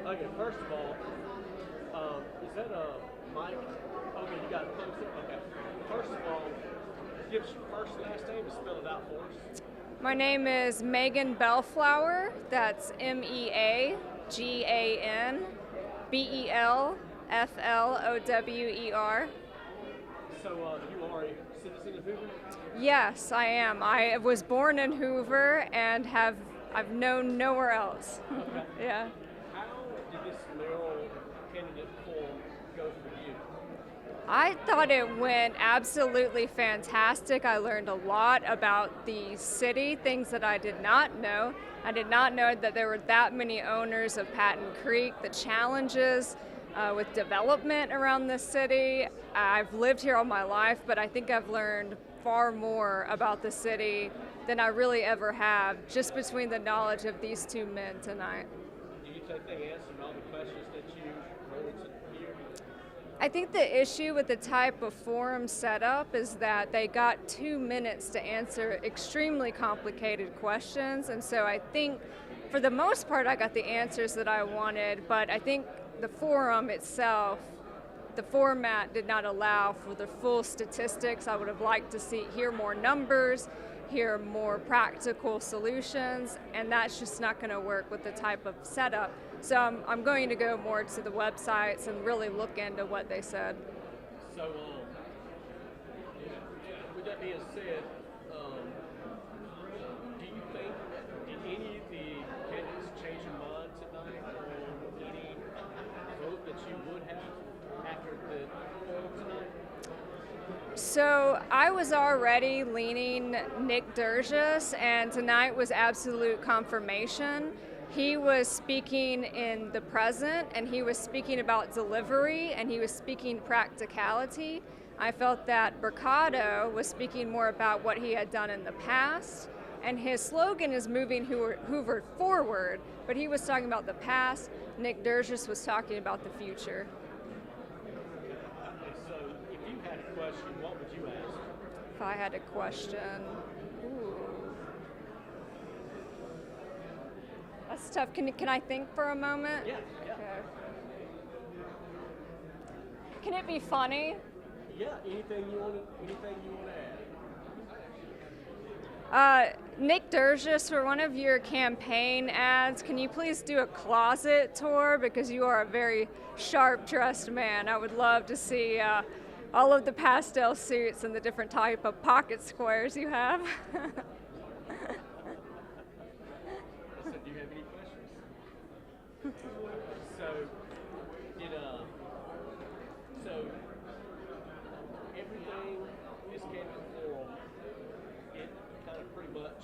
Okay, first of all, is that a mic? Okay, you got it close there? Okay. First of all, give us your first and last name and spell it out for us. My name is Megan Bellflower. That's Meaganbelflower. So you are a citizen of Hoover? Yes, I am. I was born in Hoover and I've known nowhere else. Okay. Yeah. How did this mayoral candidate poll go for you? I thought it went absolutely fantastic. I learned a lot about the city, things that I did not know. I did not know that there were that many owners of Patton Creek, the challenges with development around the city. I've lived here all my life, but I think I've learned far more about the city than I really ever have, just between the knowledge of these two men tonight. Do you think they answered all the questions that you wanted to hear? I think the issue with the type of forum setup is that they got 2 minutes to answer extremely complicated questions, and so I think for the most part I got the answers that I wanted, but I think the forum itself, the format did not allow for the full statistics. I would have liked to hear more numbers, hear more practical solutions, and that's just not going to work with the type of setup. So I'm going to go more to the websites and really look into what they said. So, with that being said, do you think, did any of the candidates change your mind tonight on any vote that you would have after the poll tonight? So I was already leaning Nick Durgis, and tonight was absolute confirmation. He was speaking in the present, and he was speaking about delivery, and he was speaking practicality. I felt that Mercado was speaking more about what he had done in the past, and his slogan is moving Hoover forward, but he was talking about the past. Nick Durgis was talking about the future. So, if you had a question, what would you ask? If I had a question, ooh. That's tough. Can I think for a moment? Yeah. Okay. Can it be funny? Yeah, anything you want to add. Nick Durgis, for one of your campaign ads, can you please do a closet tour? Because you are a very sharp-dressed man. I would love to see all of the pastel suits and the different type of pocket squares you have. So, do you have any questions? So, so everything this candidate forum, it kind of pretty much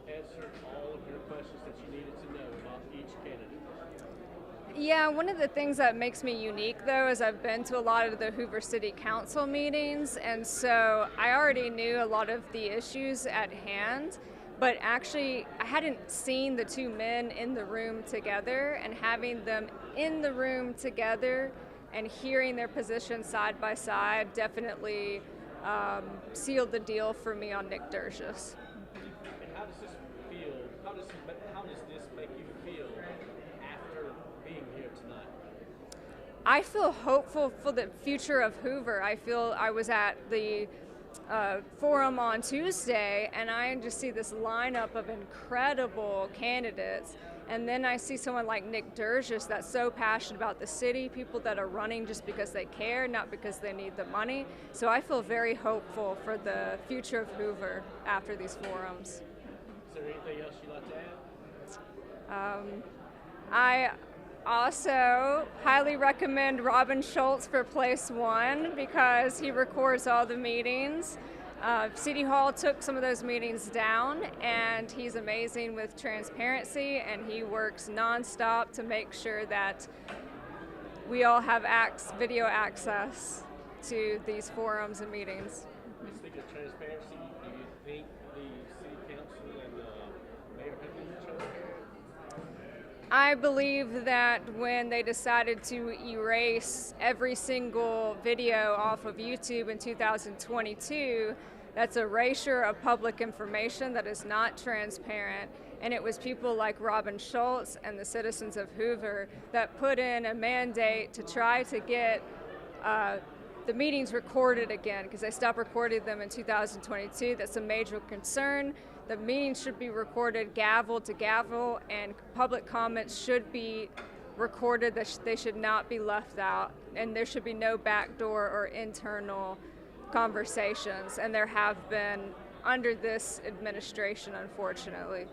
answered all of your questions that you needed to know about each candidate. Yeah, one of the things that makes me unique, though, is I've been to a lot of the Hoover City Council meetings, and so I already knew a lot of the issues at hand, but actually I hadn't seen the two men in the room together, and having them in the room together and hearing their positions side by side definitely sealed the deal for me on Nick Durgis. And how does this feel? How does this make you feel after being here tonight? I feel hopeful for the future of Hoover. I feel I was at the forum on Tuesday, and I just see this lineup of incredible candidates. And then I see someone like Nick Durgis that's so passionate about the city, people that are running just because they care, not because they need the money. So I feel very hopeful for the future of Hoover after these forums. Is there anything else you'd like to add? I also highly recommend Robin Schultz for place one because he records all the meetings. City Hall took some of those meetings down, and he's amazing with transparency, and he works nonstop to make sure that we all have video access to these forums and meetings. Speaking of transparency, do you think the city council and the mayor have been transparent? I believe that when they decided to erase every single video off of YouTube in 2022, that's erasure of public information that is not transparent. And it was people like Robin Schultz and the citizens of Hoover that put in a mandate to try to get the meetings recorded again, because they stopped recording them in 2022. That's a major concern. The meetings should be recorded gavel to gavel, and public comments should be recorded. They should not be left out, and there should be no backdoor or internal conversations, and there have been under this administration, unfortunately.